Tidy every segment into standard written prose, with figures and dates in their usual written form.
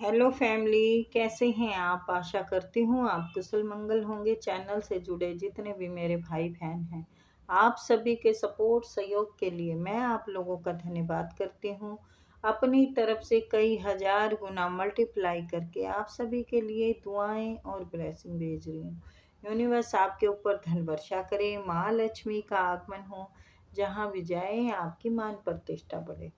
Hello family, कैसे हैं आप। आशा करती हूँ आप कुशल मंगल होंगे। चैनल से जुड़े जितने भी मेरे भाई बहन हैं, आप सभी के सपोर्ट सहयोग के लिए मैं आप लोगों का धन्यवाद करती हूँ। अपनी तरफ से कई हजार गुना मल्टीप्लाई करके आप सभी के लिए दुआएं और ब्लेसिंग भेज रही हूँ। यूनिवर्स आपके ऊपर धन वर्षा करे, माँ लक्ष्मी का आगमन हो, जहाँ भी जाए आपकी मान प्रतिष्ठा बढ़े।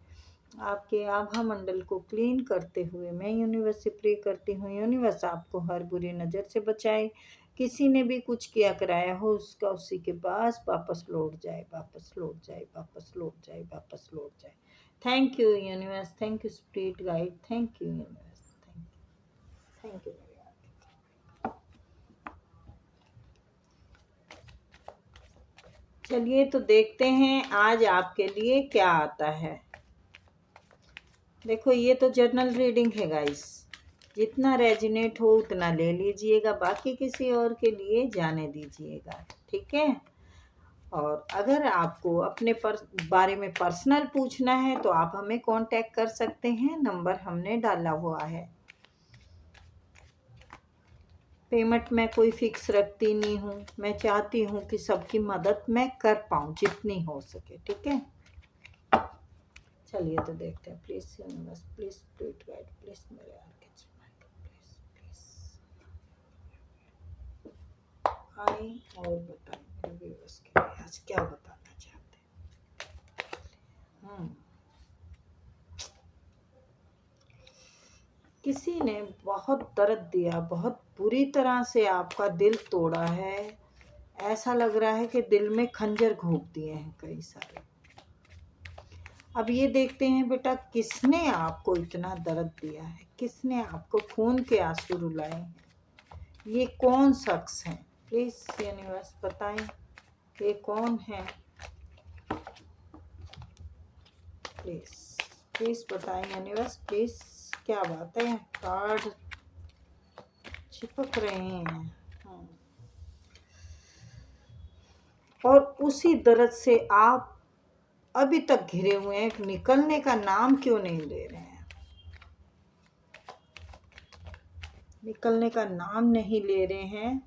आपके आभा मंडल को क्लीन करते हुए मैं यूनिवर्स से प्रे करती हूँ, यूनिवर्स आपको हर बुरी नज़र से बचाए। किसी ने भी कुछ किया कराया हो उसका उसी के पास वापस लौट जाए, वापस लौट जाए, वापस लौट जाए, वापस लौट जाए। Thank you universe, thank you spirit guide, thank you universe, thank you. चलिए तो देखते हैं आज आपके लिए क्या आता है। देखो, ये तो जर्नल रीडिंग है गाइस, जितना रेजिनेट हो उतना ले लीजिएगा, बाकी किसी और के लिए जाने दीजिएगा, ठीक है। और अगर आपको अपने बारे में पर्सनल पूछना है तो आप हमें कांटेक्ट कर सकते हैं, नंबर हमने डाला हुआ है। पेमेंट में कोई फिक्स रखती नहीं हूँ, मैं चाहती हूँ कि सबकी मदद मैं कर पाऊँ जितनी हो सके, ठीक है। चलिए तो देखते हैं। Please universe, please spirit guide, please मेरे आए और बताएं मेरे व्यूअर्स के लिए आज क्या बताना चाहते हैं। किसी ने बहुत दर्द दिया, बहुत बुरी तरह से आपका दिल तोड़ा है। ऐसा लग रहा है कि दिल में खंजर घोंप दिए हैं कई सारे। अब ये देखते हैं बेटा, किसने आपको इतना दर्द दिया है, किसने आपको खून के आंसू रुलाए हैं, ये कौन शख्स है। प्लीज यूनिवर्स बताएं ये कौन है। प्लीज प्लीज बताएं यूनिवर्स, प्लीज। क्या बात है, कार्ड चिपक रहे हैं। और उसी दर्द से आप अभी तक घिरे हुए हैं, निकलने का नाम क्यों नहीं ले रहे हैं, निकलने का नाम नहीं ले रहे हैं।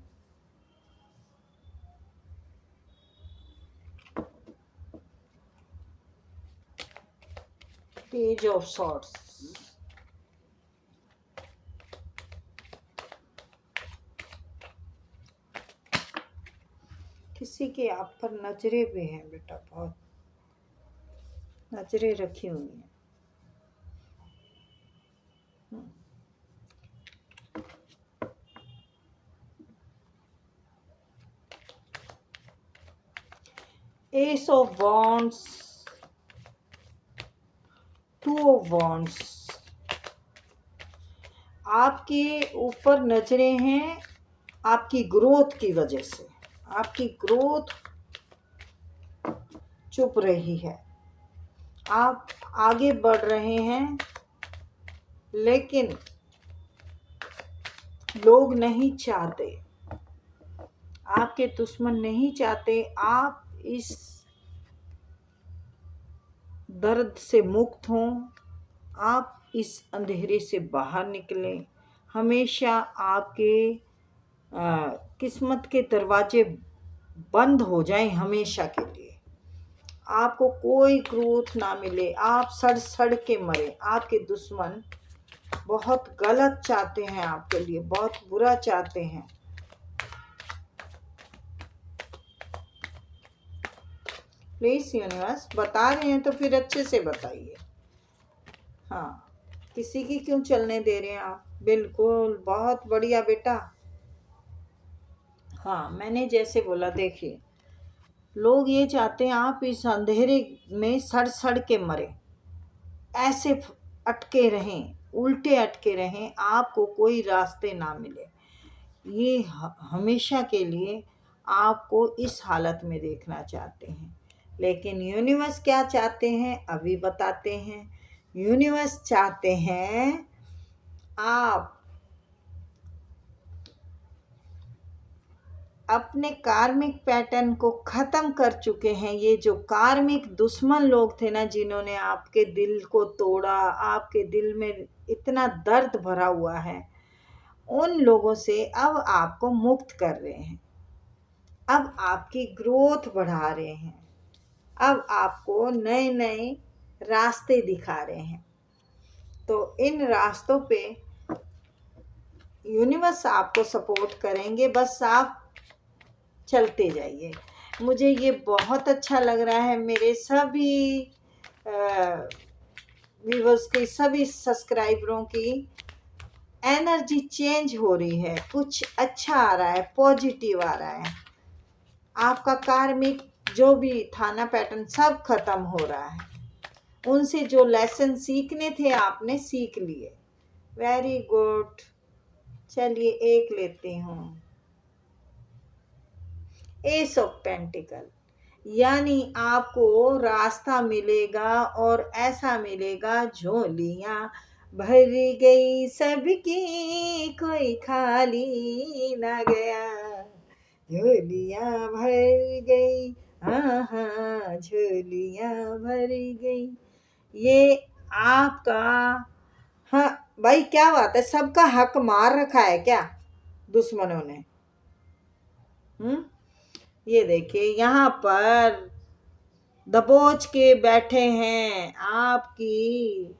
पेज ऑफ सॉर्ड्स, किसी के आप पर नजरें भी हैं बेटा, बहुत नजरें रखी हुई हैं। S of wands, two of wands, आपके ऊपर नजरें हैं आपकी ग्रोथ की वजह से। आपकी ग्रोथ चुप रही है, आप आगे बढ़ रहे हैं लेकिन लोग नहीं चाहते, आपके दुश्मन नहीं चाहते आप इस दर्द से मुक्त हों, आप इस अंधेरे से बाहर निकलें। हमेशा आपके किस्मत के दरवाजे बंद हो जाएं हमेशा के लिए, आपको कोई ग्रोथ ना मिले, आप सड़ सड़ के मरे। आपके दुश्मन बहुत गलत चाहते हैं आपके लिए, बहुत बुरा चाहते हैं। प्लीज यूनिवर्स बता रहे हैं तो फिर अच्छे से बताइए। हाँ, किसी की क्यों चलने दे रहे हैं आप। बिल्कुल, बहुत बढ़िया बेटा। हाँ, मैंने जैसे बोला, देखिए लोग ये चाहते हैं आप इस अंधेरे में सड़ सड़ के मरे, ऐसे अटके रहें, उल्टे अटके रहें, आपको कोई रास्ते ना मिले। ये हमेशा के लिए आपको इस हालत में देखना चाहते हैं। लेकिन यूनिवर्स क्या चाहते हैं अभी बताते हैं। यूनिवर्स चाहते हैं आप अपने कार्मिक पैटर्न को खत्म कर चुके हैं। ये जो कार्मिक दुश्मन लोग थे ना, जिन्होंने आपके दिल को तोड़ा, आपके दिल में इतना दर्द भरा हुआ है, उन लोगों से अब आपको मुक्त कर रहे हैं। अब आपकी ग्रोथ बढ़ा रहे हैं। अब आपको नए नए रास्ते दिखा रहे हैं। तो इन रास्तों पे यूनिवर्स आपको सपोर्ट करेंगे, बस आप चलते जाइए। मुझे ये बहुत अच्छा लग रहा है। मेरे सभी व्यूवर्स की, सभी सब्सक्राइबरों की एनर्जी चेंज हो रही है। कुछ अच्छा आ रहा है, पॉजिटिव आ रहा है। आपका कार्मिक जो भी था ना पैटर्न, सब खत्म हो रहा है। उनसे जो लेसन सीखने थे आपने सीख लिए। Very good. चलिए एक लेती हूँ, एस ऑफ पेंटिकल। यानी आपको रास्ता मिलेगा और ऐसा मिलेगा, झोलियां भर गई सबकी, कोई खाली ना गया। झोलियां भर गई, हाँ हाँ झोलियां भर गई। ये आपका, हाँ भाई क्या बात है, सबका हक मार रखा है क्या दुश्मनों ने? ये देखिए यहाँ पर दबोच के बैठे हैं। आपकी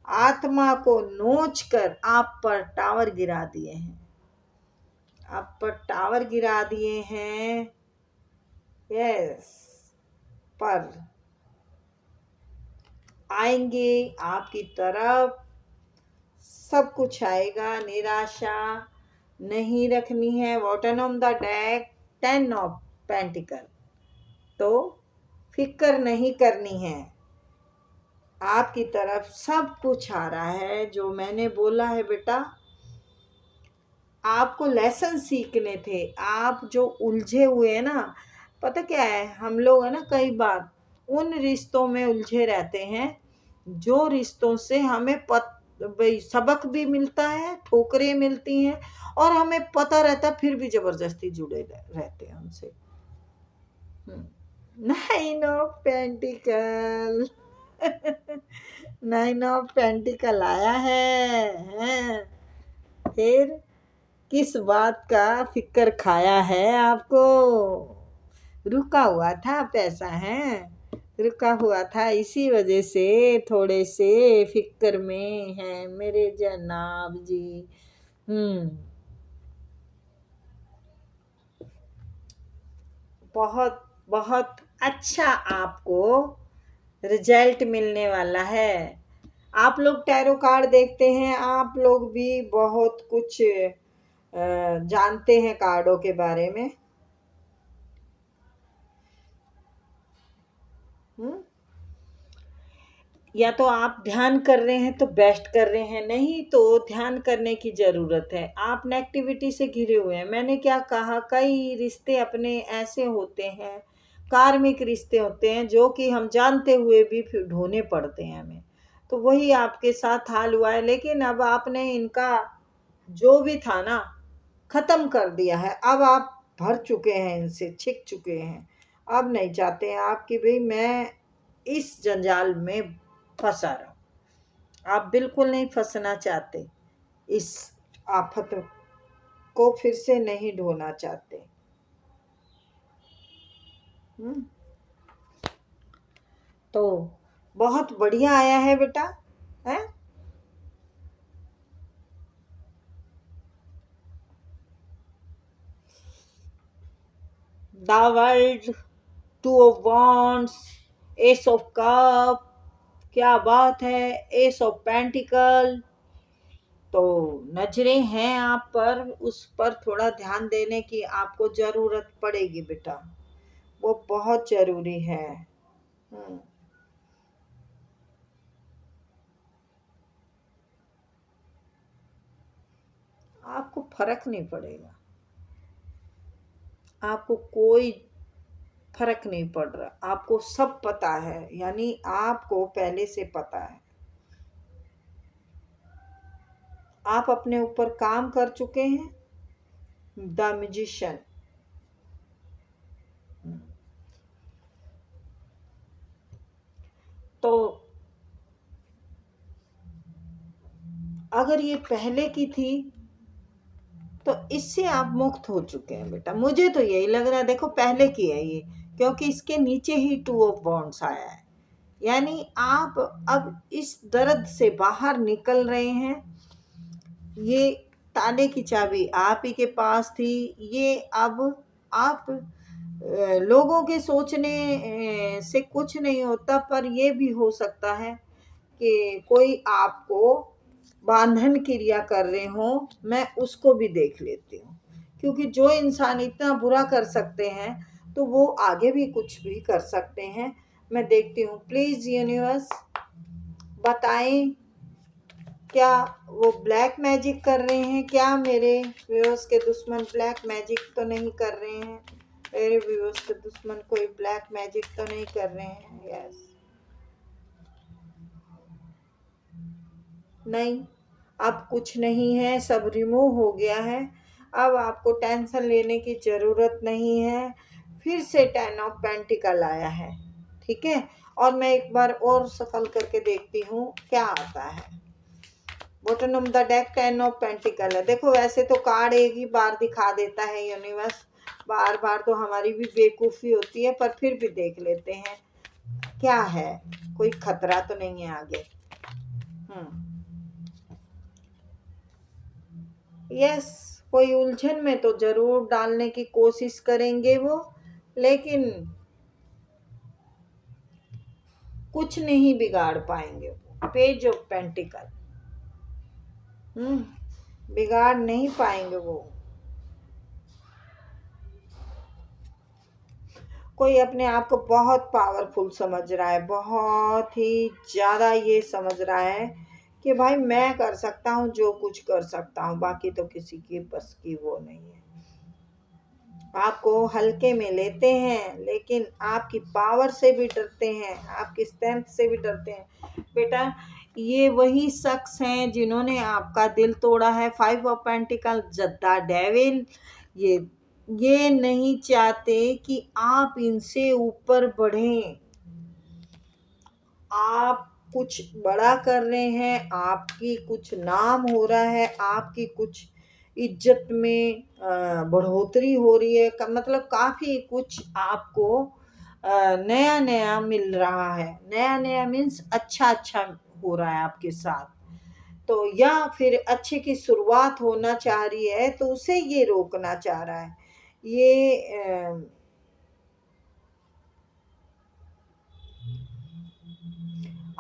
आत्मा को नोच कर आप पर टावर गिरा दिए हैं। आप पर टावर गिरा दिए हैं। यस, पर आएंगे आपकी तरफ, सब कुछ आएगा। निराशा नहीं रखनी है। Bottom of the deck 10 of pentacle. तो फिक्र नहीं करनी है। आपकी तरफ सब कुछ आ रहा है। जो मैंने बोला है बेटा, आपको लेसन सीखने थे। आप जो उलझे हुए हैं ना, पता क्या है, हम लोग है ना कई बार उन रिश्तों में उलझे रहते हैं जो रिश्तों से हमें भाई सबक भी मिलता है, ठोकरें मिलती हैं, और हमें पता रहता है फिर भी जबरदस्ती जुड़े रहते हैं उनसे। 9 ऑफ पेंटिकल। 9 ऑफ पेंटिकल आया है। फिर किस बात का फिक्र खाया है आपको? रुका हुआ था पैसा, है रुका हुआ था, इसी वजह से थोड़े से फिक्र में है मेरे जनाब जी। बहुत बहुत अच्छा आपको रिजल्ट मिलने वाला है। आप लोग टैरो कार्ड देखते हैं, आप लोग भी बहुत कुछ जानते हैं कार्डों के बारे में। या तो आप ध्यान कर रहे हैं तो बेस्ट कर रहे हैं, नहीं तो ध्यान करने की ज़रूरत है। आप नेगेटिविटी से घिरे हुए हैं। मैंने क्या कहा, कई रिश्ते अपने ऐसे होते हैं, कार्मिक रिश्ते होते हैं, जो कि हम जानते हुए भी फिर ढोने पड़ते हैं हमें। तो वही आपके साथ हाल हुआ है। लेकिन अब आपने इनका जो भी था ना, ख़त्म कर दिया है। अब आप भर चुके हैं, इनसे छिक चुके हैं। अब नहीं चाहते हैं आप कि भाई मैं इस जंजाल में फंसा रहा। आप बिल्कुल नहीं फंसना चाहते, इस आफत को फिर से नहीं ढोना चाहते। तो बहुत बढ़िया आया है बेटा, है। The world, 2 of wands, S of cup, क्या बात है, एस ऑफ पेंटिकल। तो नजरें हैं आप पर, उस पर थोड़ा ध्यान देने की आपको ज़रूरत पड़ेगी बेटा, वो बहुत ज़रूरी है। आपको फर्क नहीं पड़ेगा, आपको कोई फर्क नहीं पड़ रहा। आपको सब पता है, यानी आपको पहले से पता है। आप अपने ऊपर काम कर चुके हैं। द मैजिशियन, अगर ये पहले की थी तो इससे आप मुक्त हो चुके हैं बेटा, मुझे तो यही लग रहा है। देखो पहले की है ये, क्योंकि इसके नीचे ही 2 ऑफ वॉन्ड्स आया है, यानी आप अब इस दर्द से बाहर निकल रहे हैं। ये ताले की चाबी आप ही के पास थी। ये अब आप लोगों के सोचने से कुछ नहीं होता, पर यह भी हो सकता है कि कोई आपको बांधन क्रिया कर रहे हो। मैं उसको भी देख लेती हूँ, क्योंकि जो इंसान इतना बुरा कर सकते हैं तो वो आगे भी कुछ भी कर सकते हैं। मैं देखती हूँ। प्लीज यूनिवर्स बताएं, क्या वो ब्लैक मैजिक कर रहे हैं? क्या मेरे व्यूअर्स के दुश्मन ब्लैक मैजिक तो नहीं कर रहे हैं? मेरे व्यूअर्स के दुश्मन कोई ब्लैक मैजिक तो नहीं कर रहे हैं? यस, नहीं, अब कुछ नहीं है, सब रिमूव हो गया है। अब आपको टेंशन लेने की ज़रूरत नहीं है। फिर से 10 ऑफ पेंटिकल आया है, ठीक है। और मैं एक बार और सफल करके देखती हूँ क्या आता है। Bottom of the deck 10 of pentacle है। देखो वैसे तो कार्ड एक ही बार दिखा देता है यूनिवर्स, बार बार तो हमारी भी बेवकूफ़ी होती है, पर फिर भी देख लेते हैं क्या है। कोई खतरा तो नहीं है आगे। यस, कोई उलझन में तो जरूर डालने की कोशिश करेंगे वो, लेकिन कुछ नहीं बिगाड़ पाएंगे वो। पेज ऑफ पेंटिकल, बिगाड़ नहीं पाएंगे वो। कोई अपने आप को बहुत पावरफुल समझ रहा है, बहुत ही ज़्यादा ये समझ रहा है कि भाई मैं कर सकता हूँ, जो कुछ कर सकता हूँ, बाकी तो किसी की बस की वो नहीं है। आपको हल्के में लेते हैं, लेकिन आपकी पावर से भी डरते हैं, आपकी स्ट्रेंथ से भी डरते हैं। बेटा ये वही शख्स हैं जिन्होंने आपका दिल तोड़ा है। 5 ऑफ पेंटिकल, द डेविल। ये नहीं चाहते कि आप इनसे ऊपर बढ़ें। आप कुछ बड़ा कर रहे हैं, आपकी कुछ नाम हो रहा है, आपकी कुछ इज्जत में बढ़ोतरी हो रही है, मतलब काफ़ी कुछ आपको नया नया मिल रहा है। नया नया मीन्स अच्छा अच्छा हो रहा है आपके साथ। तो या फिर अच्छे की शुरुआत होना चाह रही है, तो उसे ये रोकना चाह रहा है। ये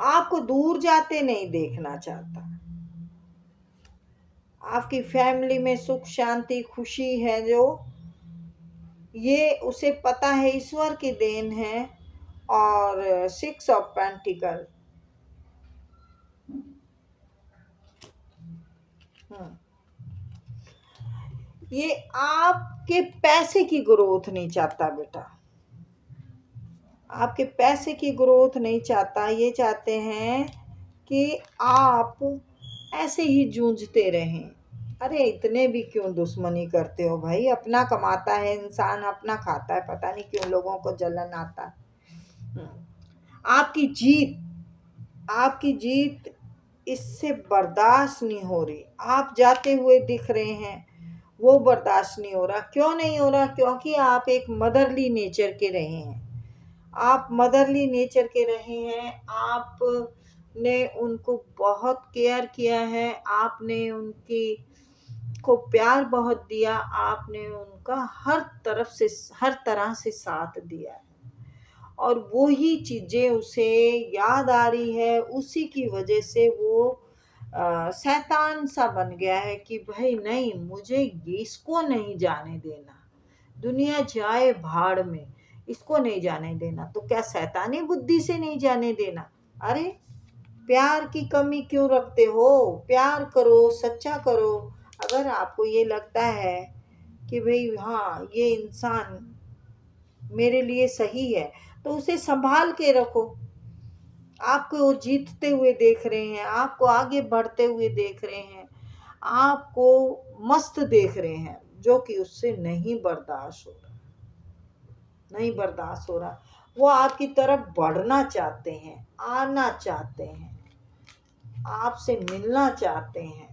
आपको दूर जाते नहीं देखना चाहता। आपकी फैमिली में सुख शांति खुशी है, जो ये उसे पता है, ईश्वर की देन है। और 6 ऑफ पेंटिकल, ये आपके पैसे की ग्रोथ नहीं चाहता बेटा, आपके पैसे की ग्रोथ नहीं चाहता। ये चाहते हैं कि आप ऐसे ही जूझते रहें। अरे इतने भी क्यों दुश्मनी करते हो भाई? अपना कमाता है इंसान, अपना खाता है, पता नहीं क्यों लोगों को जलन आता है। आपकी जीत, आपकी जीत इससे बर्दाश्त नहीं हो रही। आप जाते हुए दिख रहे हैं, वो बर्दाश्त नहीं हो रहा। क्यों नहीं हो रहा? क्योंकि आप एक मदरली नेचर के रहे हैं। आप मदरली नेचर के रहे हैं, आपने उनको बहुत केयर किया है, आपने उनकी को प्यार बहुत दिया, आपने उनका हर तरह से साथ दिया है। और वो ही चीज़ें उसे याद आ रही है, उसी की वजह से वो शैतान सा बन गया है कि भाई नहीं, मुझे इसको नहीं जाने देना, दुनिया जाए भाड़ में, इसको नहीं जाने देना। तो क्या शैतानी बुद्धि से नहीं जाने देना? अरे प्यार की कमी क्यों रखते हो? प्यार करो, सच्चा करो। अगर आपको ये लगता है कि भाई हाँ ये इंसान मेरे लिए सही है, तो उसे संभाल के रखो। आपको जीतते हुए देख रहे हैं, आपको आगे बढ़ते हुए देख रहे हैं, आपको मस्त देख रहे हैं, जो कि उससे नहीं बर्दाश्त हो रहा, नहीं बर्दाश्त हो रहा। वो आपकी तरफ बढ़ना चाहते हैं, आना चाहते हैं। आपसे मिलना चाहते हैं।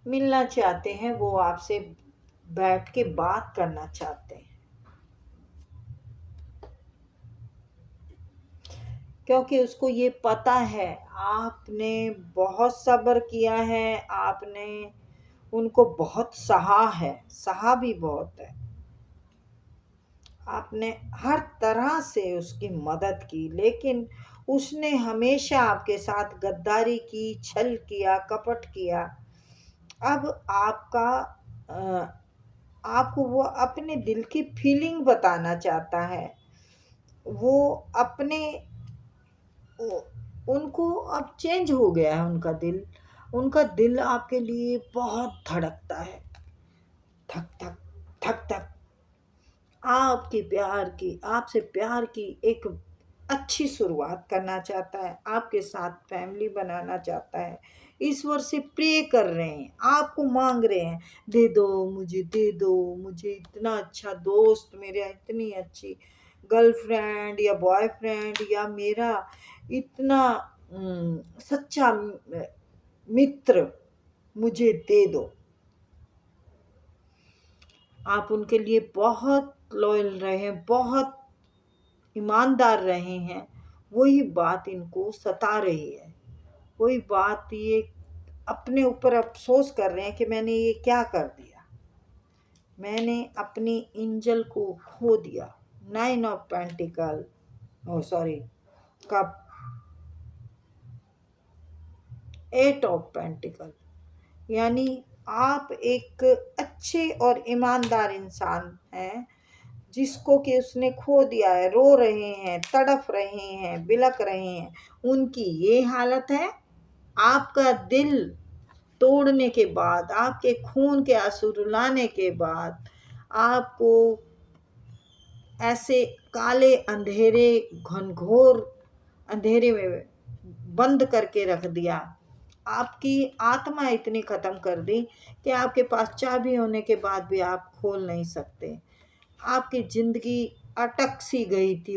मिलना चाहते हैं, वो आपसे बैठ के बात करना चाहते हैं, क्योंकि उसको ये पता है आपने बहुत सब्र किया है, आपने उनको बहुत सहा है, सहा भी बहुत है। आपने हर तरह से उसकी मदद की, लेकिन उसने हमेशा आपके साथ गद्दारी की, छल किया, कपट किया। अब आपको वो अपने दिल की फीलिंग बताना चाहता है। वो अपने उनको अब चेंज हो गया है उनका दिल। उनका दिल आपके लिए बहुत धड़कता है, धक धक धक धक। आपसे प्यार की एक अच्छी शुरुआत करना चाहता है, आपके साथ फैमिली बनाना चाहता है। ईश्वर से प्रे कर रहे हैं, आपको मांग रहे हैं, दे दो मुझे, दे दो मुझे इतना अच्छा दोस्त, मेरे इतनी अच्छी गर्लफ्रेंड या बॉयफ्रेंड, या मेरा इतना सच्चा मित्र मुझे दे दो। आप उनके लिए बहुत लॉयल रहे, बहुत ईमानदार रहे हैं। वही बात इनको सता रही है, वही बात ये अपने ऊपर अफसोस कर रहे हैं कि मैंने ये क्या कर दिया, मैंने अपनी एंजल को खो दिया। 9 of pentacles, oh sorry, cup, 8 of pentacles, यानी आप एक अच्छे और ईमानदार इंसान हैं, जिसको कि उसने खो दिया है, रो रहे हैं, तड़फ रहे हैं, बिलख रहे हैं। उनकी ये हालत है। आपका दिल तोड़ने के बाद, आपके खून के आंसू रुलाने के बाद, आपको ऐसे काले अंधेरे, घनघोर अंधेरे में बंद करके रख दिया। आपकी आत्मा इतनी ख़त्म कर दी कि आपके पास चाबी होने के बाद भी आप खोल नहीं सकते। आपकी ज़िंदगी अटक सी गई थी,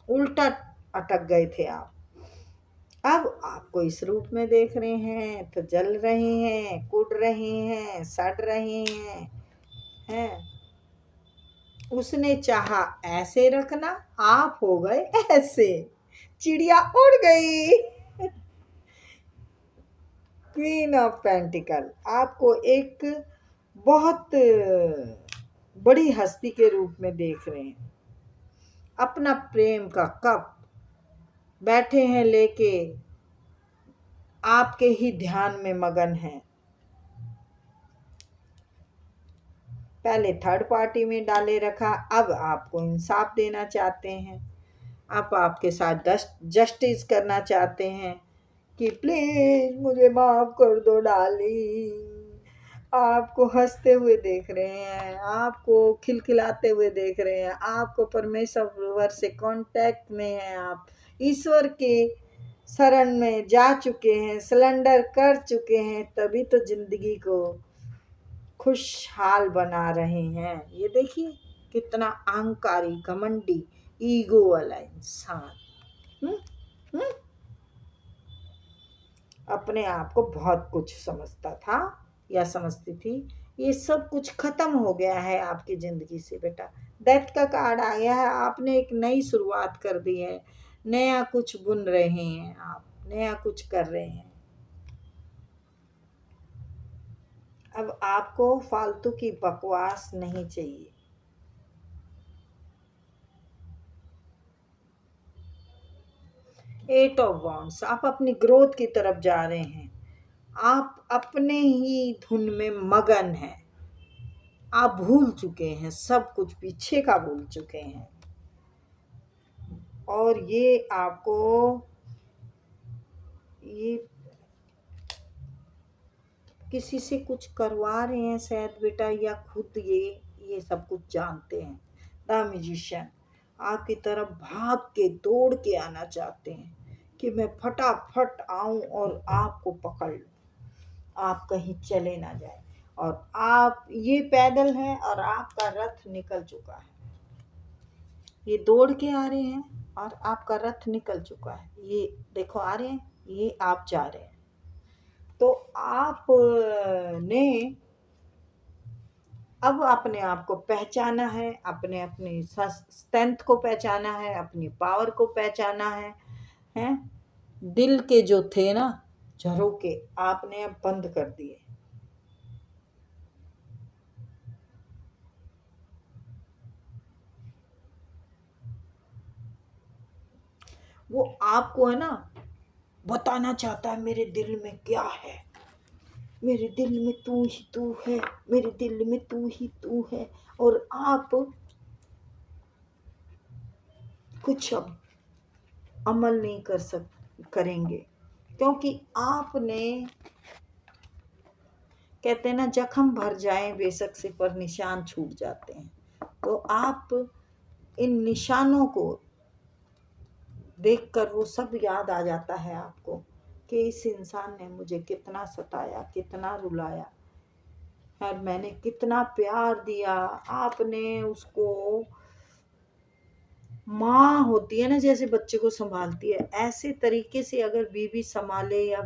उल्टा अटक गए थे आप। अब आपको इस रूप में देख रहे हैं तो जल रहे हैं, कुढ़ रहे हैं, सड़ रहे हैं। उसने चाहा ऐसे रखना, आप हो गए ऐसे, चिड़िया उड़ गई। क्वीन ऑफ पेंटिकल आपको एक बहुत बड़ी हस्ती के रूप में देख रहे हैं। अपना प्रेम का कप बैठे हैं लेके, आपके ही ध्यान में मगन हैं। पहले थर्ड पार्टी में डाले रखा, अब आपको इंसाफ देना चाहते हैं। अब आपके साथ जस्टिस करना चाहते हैं कि प्लीज मुझे माफ कर दो डार्लिंग। आपको हंसते हुए देख रहे हैं, आपको खिलखिलाते हुए देख रहे हैं, आपको परमेश्वर से कांटेक्ट में हैं, आप ईश्वर के शरण में जा चुके हैं, सरेंडर कर चुके हैं, तभी तो जिंदगी को खुशहाल बना रहे हैं। ये देखिए कितना अहंकारी, घमंडी, ईगो वाला इंसान। हम्म हम्म अपने आप को बहुत कुछ समझता था या समझती थी। ये सब कुछ खत्म हो गया है आपकी जिंदगी से बेटा। डेथ का कार्ड आ गया है, आपने एक नई शुरुआत कर दी है, नया कुछ बुन रहे हैं आप, नया कुछ कर रहे हैं। अब आपको फालतू की बकवास नहीं चाहिए। एट ऑफ वॉन्ड्स, आप अपनी ग्रोथ की तरफ जा रहे हैं, आप अपने ही धुन में मगन हैं, आप भूल चुके हैं, सब कुछ पीछे का भूल चुके हैं। और ये आपको ये किसी से कुछ करवा रहे हैं शायद बेटा, या खुद ये सब कुछ जानते हैं। द म्यूजिशियन आपकी तरफ भाग के दौड़ के आना चाहते हैं कि मैं फटाफट आऊं और आपको पकड़ लूं, आप कहीं चले ना जाए। और आप ये पैदल हैं और आपका रथ निकल चुका है। ये दौड़ के आ रहे हैं और आपका रथ निकल चुका है। ये देखो आ रहे हैं, ये आप जा रहे हैं। तो आप ने अब अपने आप को पहचाना है, अपने अपनी स्ट्रेंथ को पहचाना है, अपनी पावर को पहचाना है, हैं? दिल के जो थे ना झरोके, आपने अब बंद कर दिए। वो आपको है ना बताना चाहता है मेरे दिल में क्या है, मेरे दिल में तू ही तू है, मेरे दिल में तू ही तू है। और आप कुछ अब अमल नहीं करेंगे, क्योंकि आपने, कहते हैं ना जख्म भर जाए बेशक से पर निशान छूट जाते हैं। तो आप इन निशानों को देखकर वो सब याद आ जाता है आपको कि इस इंसान ने मुझे कितना सताया, कितना रुलाया, और मैंने कितना प्यार दिया। आपने उसको, माँ होती है ना जैसे बच्चे को संभालती है, ऐसे तरीके से अगर बीवी संभाले या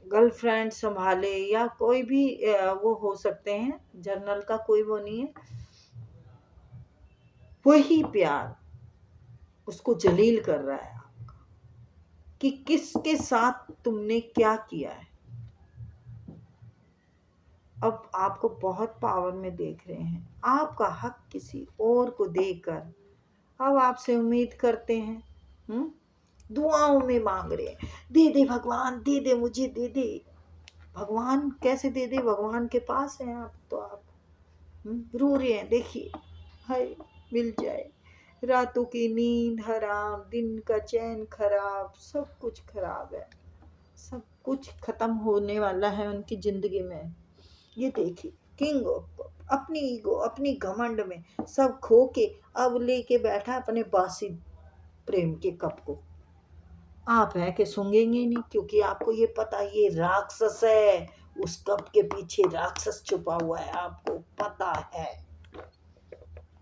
गर्लफ्रेंड संभाले या कोई भी वो हो सकते हैं, जर्नल का कोई वो नहीं है, वही प्यार उसको जलील कर रहा है आपका कि किसके साथ तुमने क्या किया है। अब आपको बहुत पावर में देख रहे हैं, आपका हक किसी और को देकर अब आपसे उम्मीद करते हैं, दुआओं में मांग रहे हैं, दे दे भगवान, दे दे मुझे, दे दे। भगवान कैसे दे दे, भगवान के पास हैं आप, तो आप रो रहे हैं। देखिए, हाय मिल जाए। रातों की नींद हराम, दिन का चैन खराब, सब कुछ खराब है, सब कुछ खत्म होने वाला है उनकी जिंदगी में। ये देखिए, किंग अपनी ईगो, अपनी घमंड में सब खो के अब लेके बैठा अपने बासी प्रेम के कप को। आप है कि सूंघेंगे नहीं, क्योंकि आपको ये पता ये राक्षस है, उस कप के पीछे राक्षस छुपा हुआ है, आपको पता है,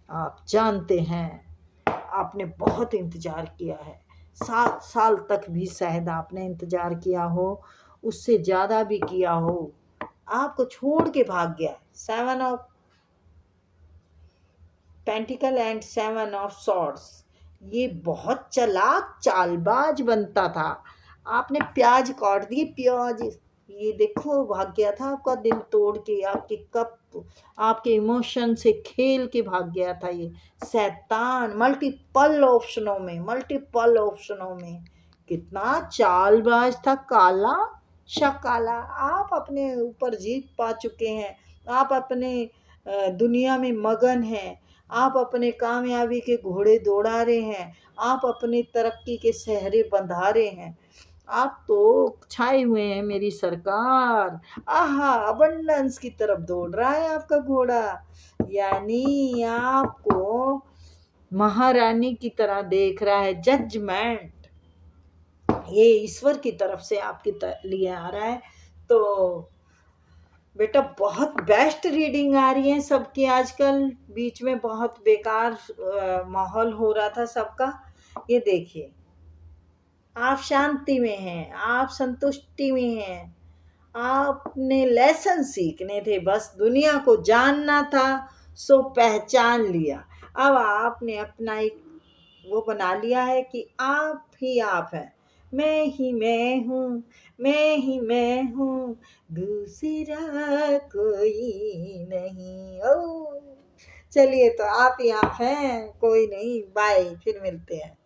आप जानते हैं। आपने बहुत इंतजार किया है, 7 साल तक भी शायद आपने इंतजार किया हो, उससे ज्यादा भी किया हो। आपको छोड़ के भाग गया। 7 of pentacle and 7 of swords, ये बहुत चालाक चालबाज बनता था। आपने प्याज काट दिए, प्याज, ये देखो भाग गया था आपका दिल तोड़ के, आपके कप, आपके इमोशन से खेल के भाग गया था ये शैतान। मल्टीपल ऑप्शनों में कितना चालबाज था, काला शकाला। आप अपने ऊपर जीत पा चुके हैं, आप अपने दुनिया में मगन हैं, आप अपने कामयाबी के घोड़े दौड़ा रहे हैं, आप अपनी तरक्की के सहरे बंधा रहे हैं। आप तो छाए हुए हैं मेरी सरकार, आहा अबंडेंस की तरफ दौड़ रहा है आपका घोड़ा। यानी आपको महारानी की तरह देख रहा है, जजमेंट ये ईश्वर की तरफ से आपके लिए आ रहा है। तो बेटा बहुत बेस्ट रीडिंग आ रही है सबकी आजकल, बीच में बहुत बेकार माहौल हो रहा था सबका। ये देखिए, आप शांति में हैं, आप संतुष्टि में हैं, आपने लेसन सीखने थे, बस दुनिया को जानना था, सो पहचान लिया। अब आपने अपना एक वो बना लिया है कि आप ही आप हैं, मैं ही मैं हूँ, मैं ही मैं हूँ, दूसरा कोई नहीं। ओ चलिए, तो आप ही आप हैं, कोई नहीं। बाय, फिर मिलते हैं।